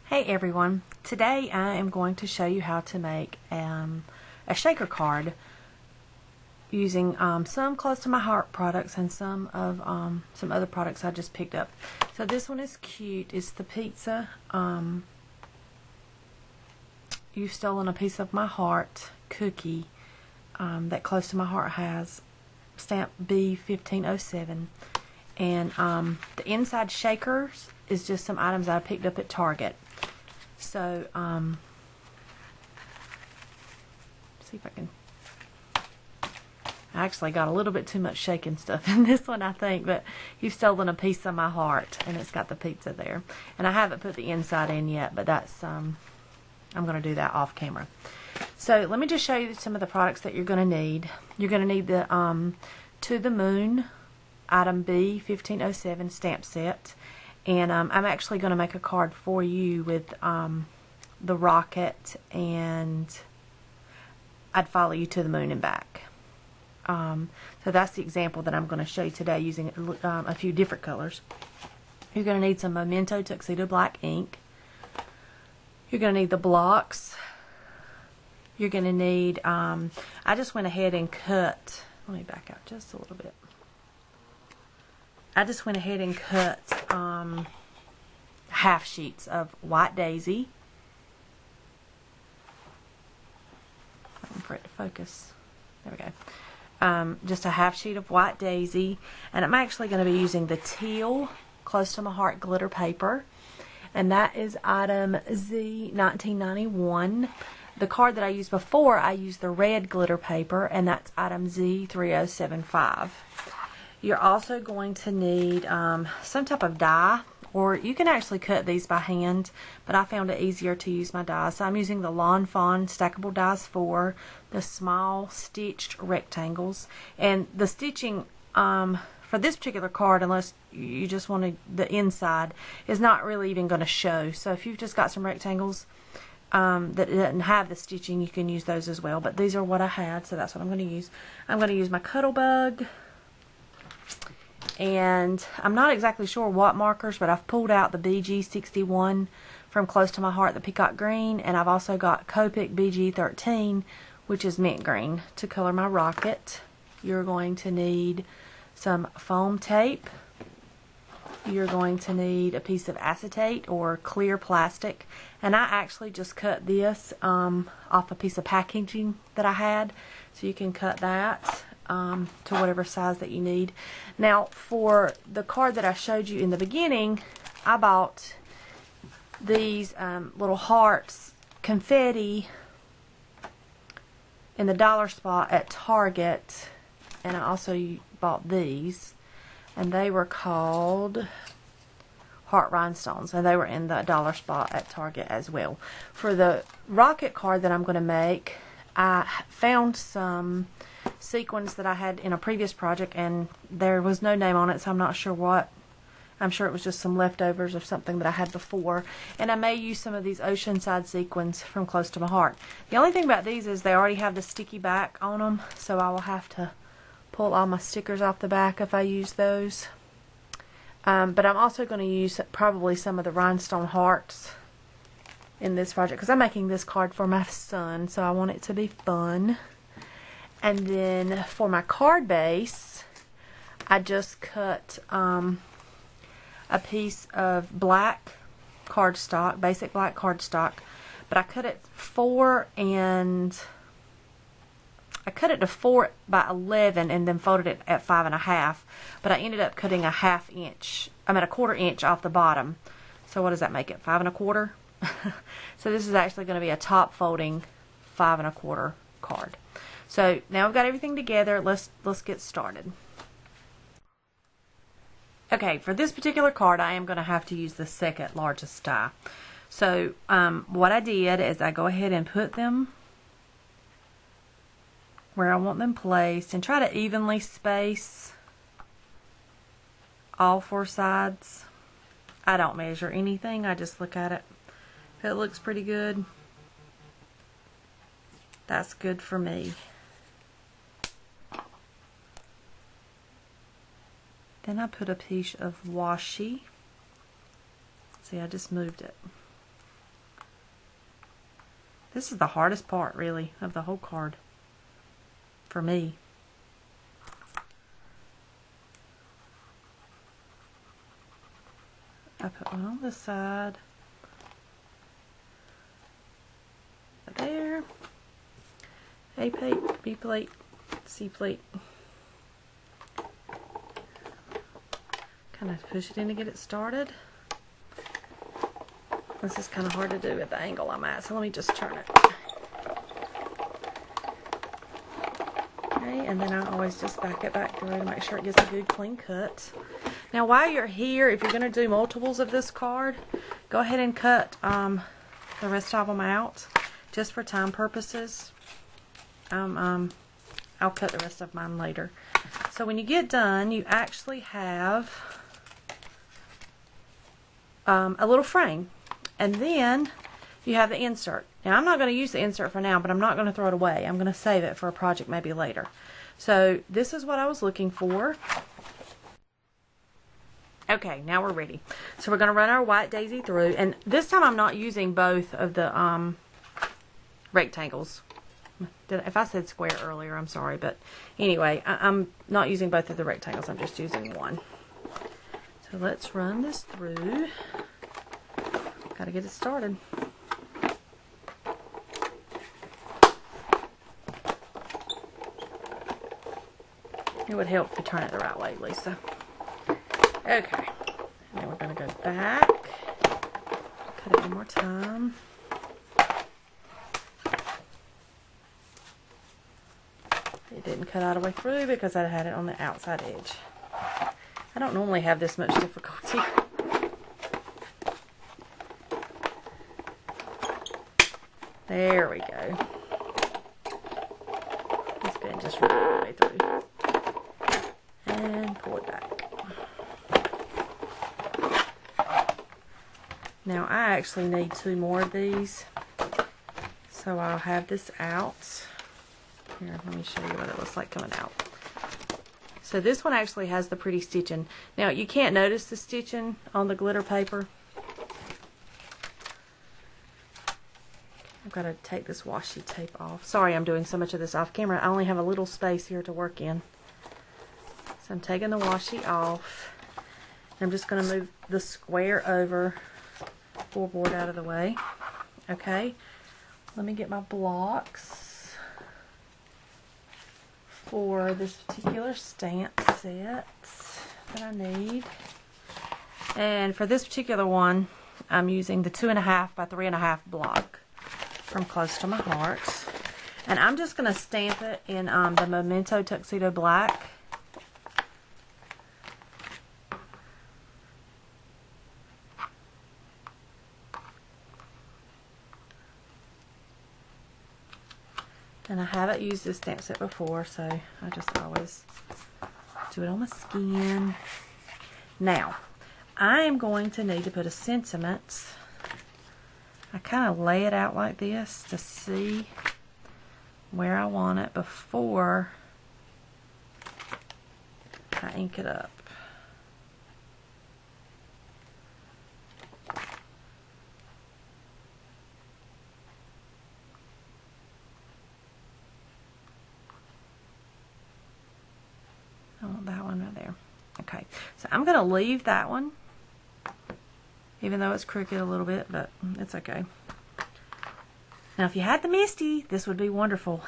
Hey everyone, today I am going to show you how to make a shaker card using some close to my heart products and some other products I just picked up. So this one is cute. It's the pizza. You've stolen a piece of my heart cookie that Close to My Heart has, stamp B1507. And the inside shakers is just some items I picked up at Target. So, see if I can. I actually got a little bit too much shaking stuff in this one, I think, but you've stolen a piece of my heart, and it's got the pizza there. And I haven't put the inside in yet, but that's I'm going to do that off camera. So let me just show you some of the products that you're going to need. You're going to need the To the Moon item B1507 stamp set. And I'm actually going to make a card for you with the rocket, and I'd follow you to the moon and back. So that's the example that I'm going to show you today using a few different colors. You're going to need some Momento Tuxedo Black ink. You're going to need the blocks. You're going to need, I just went ahead and cut, let me back out just a little bit. I just went ahead and cut half sheets of White Daisy. Waiting for it to focus. There we go. Just a half sheet of White Daisy, and I'm actually going to be using the teal Close to My Heart glitter paper, and that is item Z1991. The card that I used before, I used the red glitter paper, and that's item Z3075. You're also going to need some type of die, or you can actually cut these by hand, but I found it easier to use my dies. So I'm using the Lawn Fawn Stackable Dies 4, the small stitched rectangles, and the stitching for this particular card, unless you just wanted the inside, is not really even going to show. So if you've just got some rectangles that doesn't have the stitching, you can use those as well. But these are what I had, so that's what I'm going to use. I'm going to use my Cuttlebug. And I'm not exactly sure what markers, but I've pulled out the BG61 from Close to My Heart, the Peacock Green, and I've also got Copic BG13, which is mint green, to color my rocket. You're going to need some foam tape. You're going to need a piece of acetate or clear plastic, and I actually just cut this off a piece of packaging that I had, so you can cut that to whatever size that you need. Now, for the card that I showed you in the beginning, I bought these little hearts, confetti, in the dollar spot at Target, and I also bought these, and they were called Heart Rhinestones, and they were in the dollar spot at Target as well. For the rocket card that I'm going to make, I found some sequins that I had in a previous project, and there was no name on it, so I'm not sure what. I'm sure it was just some leftovers of something that I had before, and I may use some of these Oceanside sequins from Close to My Heart. The only thing about these is they already have the sticky back on them, so I will have to pull all my stickers off the back if I use those. But I'm also going to use probably some of the rhinestone hearts in this project, because I'm making this card for my son, so I want it to be fun. And then for my card base, I just cut a piece of black cardstock, basic black cardstock, but I cut it to 4 by 11 and then folded it at 5.5. But I ended up cutting a quarter inch off the bottom. So what does that make it? 5 1/4. So this is actually going to be a top folding 5 1/4 card. So now I've got everything together. Let's get started. Okay, for this particular card, I am going to have to use the second largest die. So what I did is I go ahead and put them where I want them placed, and try to evenly space all 4 sides. I don't measure anything, I just look at it. If it looks pretty good, that's good for me. Then I put a piece of washi. See, I just moved it. This is the hardest part, really, of the whole card for me. I put one on this side. There. A plate, B plate, C plate. Kind of push it in to get it started. This is kind of hard to do at the angle I'm at, so let me just turn it. Okay, and then I always just back it back through to make sure it gets a good clean cut. Now while you're here, if you're going to do multiples of this card, go ahead and cut the rest of them out, just for time purposes. I'll cut the rest of mine later. So when you get done, you actually have a little frame. And then you have the insert. Now I'm not going to use the insert for now, but I'm not going to throw it away. I'm going to save it for a project maybe later. So this is what I was looking for. Okay, now we're ready. So we're going to run our white daisy through. And this time I'm not using both of the rectangles. If I said square earlier, I'm sorry. But anyway, I'm not using both of the rectangles. I'm just using one. So let's run this through. Gotta get it started. It would help if you turn it the right way, Lisa. Okay. Now we're gonna go back. Cut it one more time. It didn't cut all the way through because I had it on the outside edge. I don't normally have this much difficulty. There we go. It's been just right all the way through. And pull it back. Now I actually need 2 more of these. So I'll have this out. Here, let me show you what it looks like coming out. So this one actually has the pretty stitching. Now you can't notice the stitching on the glitter paper. I've got to take this washi tape off. Sorry I'm doing so much of this off camera. I only have a little space here to work in. So I'm taking the washi off. I'm just going to move the square over, board out of the way. Okay, let me get my blocks for this particular stamp set that I need. And for this particular one, I'm using the 2.5 by 3.5 block from Close to My Heart. And I'm just going to stamp it in the Momento Tuxedo Black. And I haven't used this stamp set before, so I just always do it on my skin. Now, I am going to need to put a sentiment. I kind of lay it out like this to see where I want it before I ink it up. I want that one right there. Okay, so I'm going to leave that one, even though it's crooked a little bit, but it's okay. Now, if you had the Misty, this would be wonderful.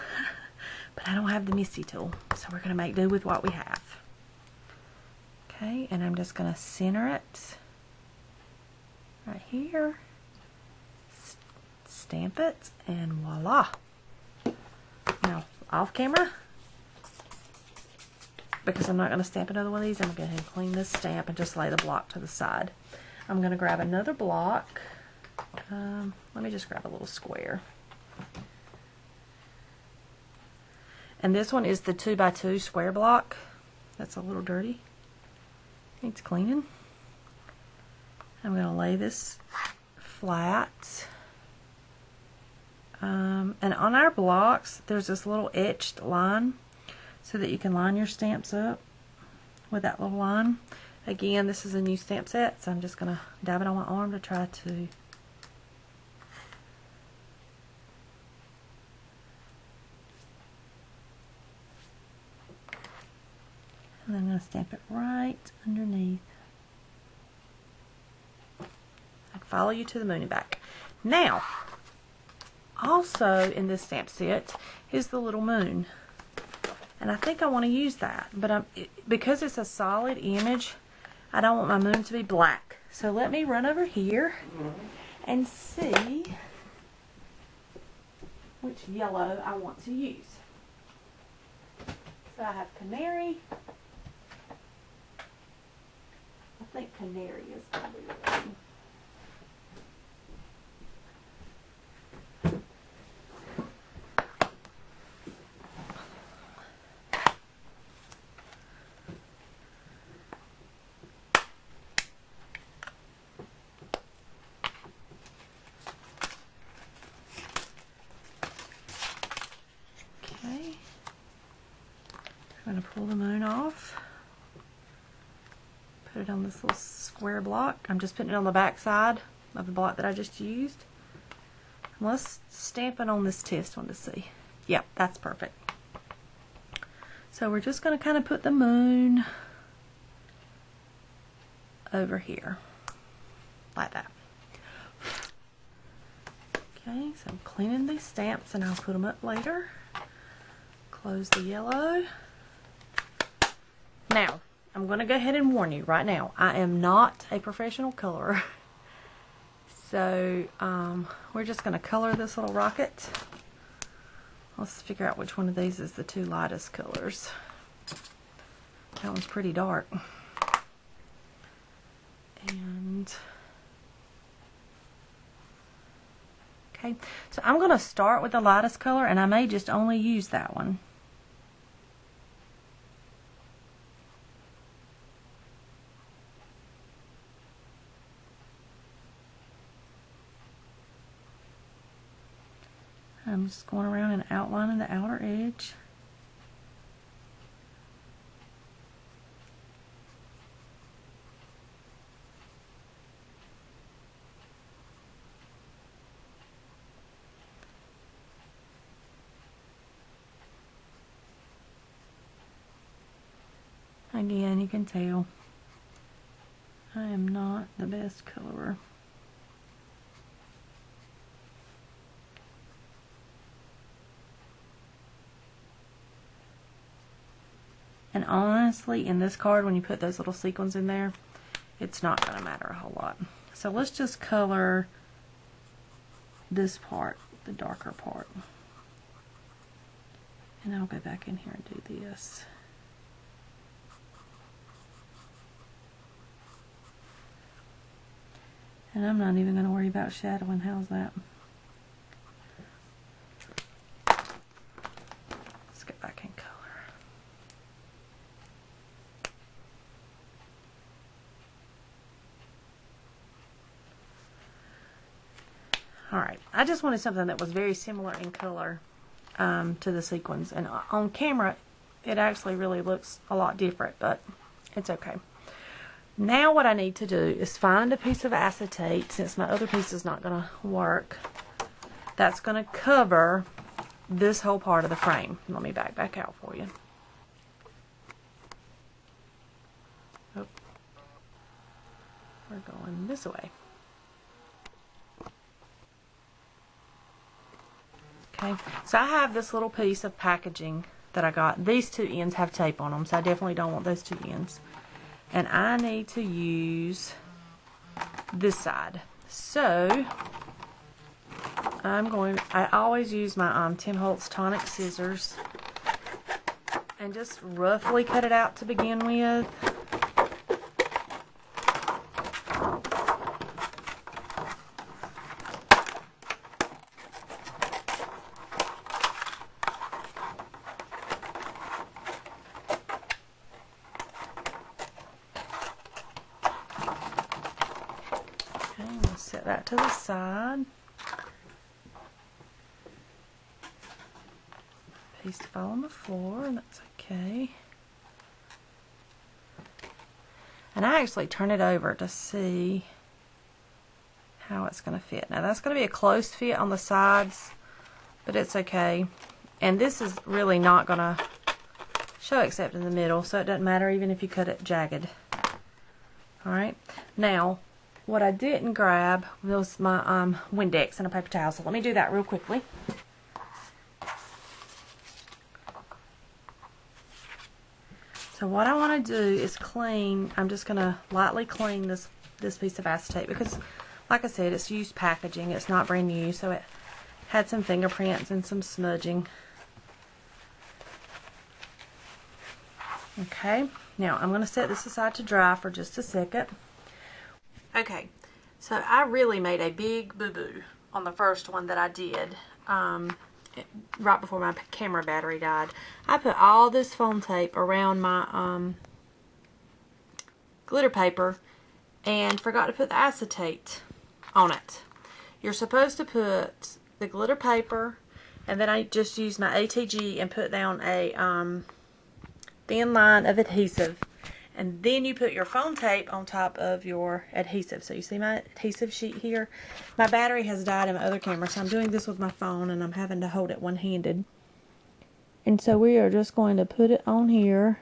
But I don't have the Misty tool, so we're going to make do with what we have. Okay, and I'm just going to center it right here. Stamp it, and voila. Now, off camera, because I'm not going to stamp another one of these, I'm going to go ahead and clean this stamp and just lay the block to the side. I'm going to grab another block. Let me just grab a little square. And this one is the 2x2 square block. That's a little dirty. Needs cleaning. I'm going to lay this flat. And on our blocks, there's this little etched line so that you can line your stamps up with that little line. Again, this is a new stamp set, so I'm just going to dab it on my arm to try to going to stamp it right underneath. I'd follow you to the moon and back. Now, also in this stamp set is the little moon. And I think I want to use that. But because it's a solid image, I don't want my moon to be black. So let me run over here and see which yellow I want to use. So I have canary. I think canary is probably the one. I'm going to pull the moon off, put it on this little square block. I'm just putting it on the back side of the block that I just used. And let's stamp it on this test one to see. Yep, that's perfect. So we're just going to kind of put the moon over here, like that. Okay, so I'm cleaning these stamps and I'll put them up later. Close the yellow. Now, I'm going to go ahead and warn you right now, I am not a professional colorer. So, we're just going to color this little rocket. Let's figure out which one of these is the two lightest colors. That one's pretty dark. And, okay, so I'm going to start with the lightest color, and I may just only use that one. I'm just going around and outlining the outer edge. Again, you can tell I am not the best colorer. And honestly, in this card, when you put those little sequins in there, it's not going to matter a whole lot. So let's just color this part, the darker part. And I'll go back in here and do this. And I'm not even going to worry about shadowing. How's that? Let's get back in color. Alright, I just wanted something that was very similar in color to the sequins. And on camera, it actually really looks a lot different, but it's okay. Now what I need to do is find a piece of acetate, since my other piece is not going to work, that's going to cover this whole part of the frame. Let me back out for you. Oh. We're going this way. Okay, so I have this little piece of packaging that I got. These two ends have tape on them, so I definitely don't want those two ends. And I need to use this side. So, I always use my Tim Holtz tonic scissors and just roughly cut it out to begin with. Set that to the side. Piece to fall on the floor, and that's okay. And I actually turn it over to see how it's going to fit. Now that's going to be a close fit on the sides, but it's okay. And this is really not going to show except in the middle, so it doesn't matter even if you cut it jagged. Alright, now what I didn't grab was my Windex and a paper towel, so let me do that real quickly. So what I want to do is clean, I'm just going to lightly clean this piece of acetate because, like I said, it's used packaging. It's not brand new, so it had some fingerprints and some smudging. Okay, now I'm going to set this aside to dry for just a second. Okay, so I really made a big boo-boo on the first one that I did. Right before my camera battery died. I put all this foam tape around my glitter paper and forgot to put the acetate on it. You're supposed to put the glitter paper, and then I just used my ATG and put down a thin line of adhesive, and then you put your foam tape on top of your adhesive. So you see my adhesive sheet here? My battery has died in my other camera, so I'm doing this with my phone and I'm having to hold it one-handed. And so we are just going to put it on here,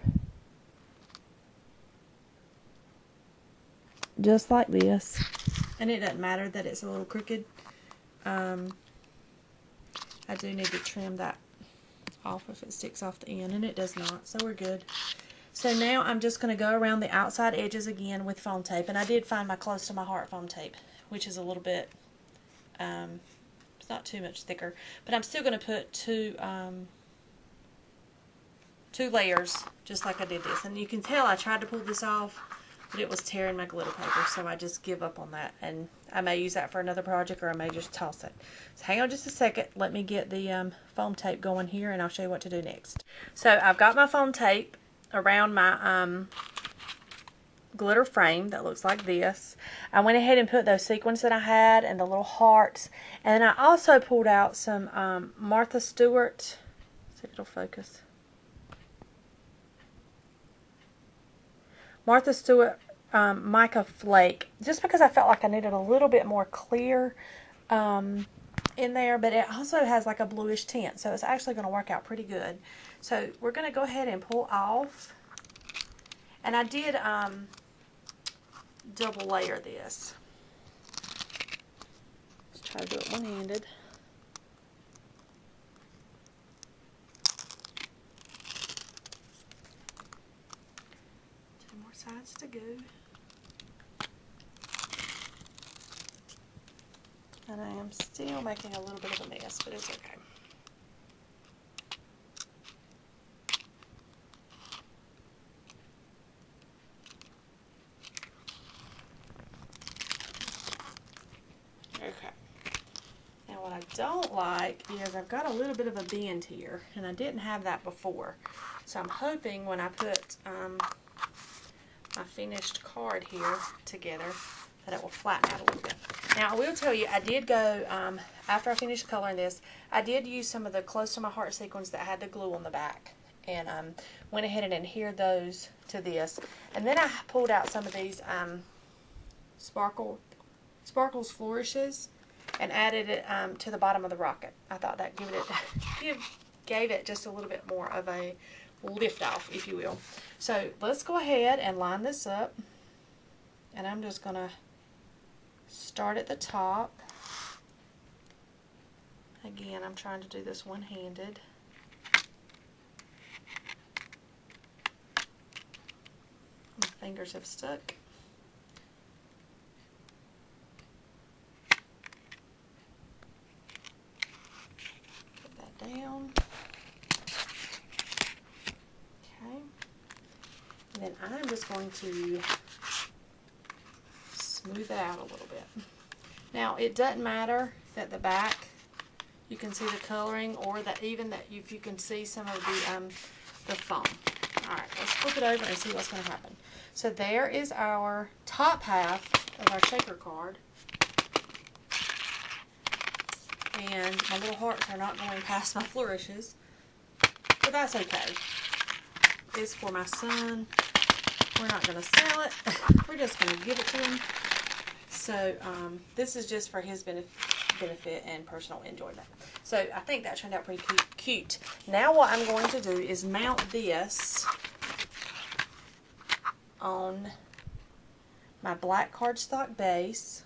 just like this. And it doesn't matter that it's a little crooked. I do need to trim that off if it sticks off the end, and it does not, so we're good. So now I'm just going to go around the outside edges again with foam tape. And I did find my close to my heart foam tape, which is a little bit, it's not too much thicker. But I'm still going to put two layers, just like I did this. And you can tell I tried to pull this off, but it was tearing my glitter paper. So I just give up on that. And I may use that for another project, or I may just toss it. So hang on just a second. Let me get the foam tape going here, and I'll show you what to do next. So I've got my foam tape around my glitter frame that looks like this. I went ahead and put those sequins that I had and the little hearts, and then I also pulled out some Martha Stewart, see if it'll focus, Martha Stewart mica flake, just because I felt like I needed a little bit more clear in there, but it also has like a bluish tint, so it's actually going to work out pretty good. So we're going to go ahead and pull off, and I did double layer this. Let's try to do it one-handed. Two more sides to go. And I am still making a little bit of a mess, but it's okay. Okay. Now what I don't like is I've got a little bit of a bend here, and I didn't have that before. So I'm hoping when I put my finished card here together that it will flatten out a little bit. Now I will tell you, I did go, after I finished coloring this, I did use some of the close to my heart sequins that had the glue on the back, and went ahead and adhered those to this. And then I pulled out some of these Sparkles Flourishes and added it to the bottom of the rocket. I thought that gave it just a little bit more of a lift off, if you will. So let's go ahead and line this up, and I'm just going to start at the top. Again, I'm trying to do this one-handed. My fingers have stuck. Put that down. Okay. And then I'm just going to smooth it out a little bit. Now it doesn't matter that the back you can see the coloring, or that even that if you can see some of the foam. Alright, let's flip it over and see what's going to happen. So there is our top half of our shaker card, and my little hearts are not going past my flourishes, but that's okay. It's for my son. We're not going to sell it. We're just going to give it to him. So this is just for his benefit and personal enjoyment. So I think that turned out pretty cute. Now what I'm going to do is mount this on my black cardstock base.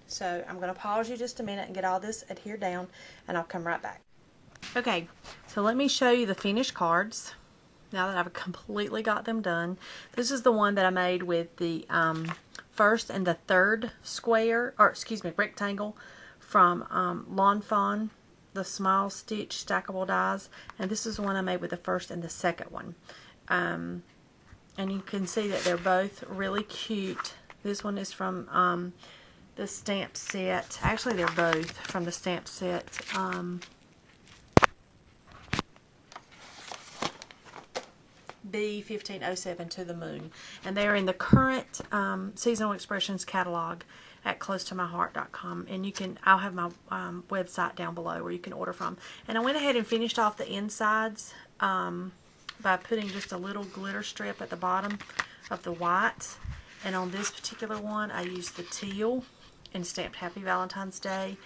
So I'm going to pause you just a minute and get all this adhered down, and I'll come right back. Okay, so let me show you the finished cards now that I've completely got them done. This is the one that I made with the first and the third square, or excuse me, rectangle from Lawn Fawn, the small stitch stackable dies, and this is the one I made with the first and the second one. And you can see that they're both really cute. This one is from the stamp set. Actually, they're both from the stamp set. B1507 To the Moon, and they are in the current Seasonal Expressions catalog at closetomyheart.com, and you can, I'll have my website down below where you can order from. And I went ahead and finished off the insides by putting just a little glitter strip at the bottom of the white, and on this particular one I used the teal and stamped Happy Valentine's Day.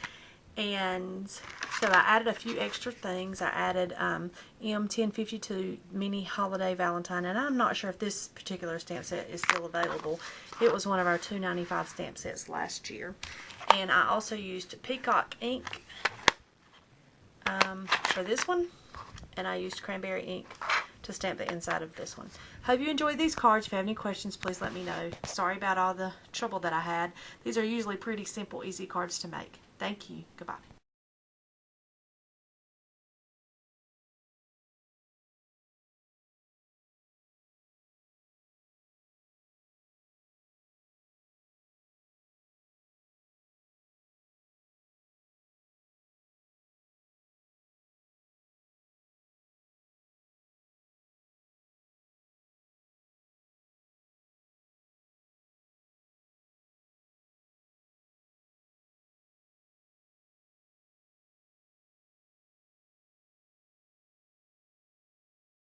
And so I added a few extra things. I added M1052 Mini Holiday Valentine, and I'm not sure if this particular stamp set is still available. It was one of our $2.95 stamp sets last year. And I also used Peacock ink for this one, and I used Cranberry ink to stamp the inside of this one. Hope you enjoyed these cards. If you have any questions, please let me know. Sorry about all the trouble that I had. These are usually pretty simple, easy cards to make. Thank you. Goodbye.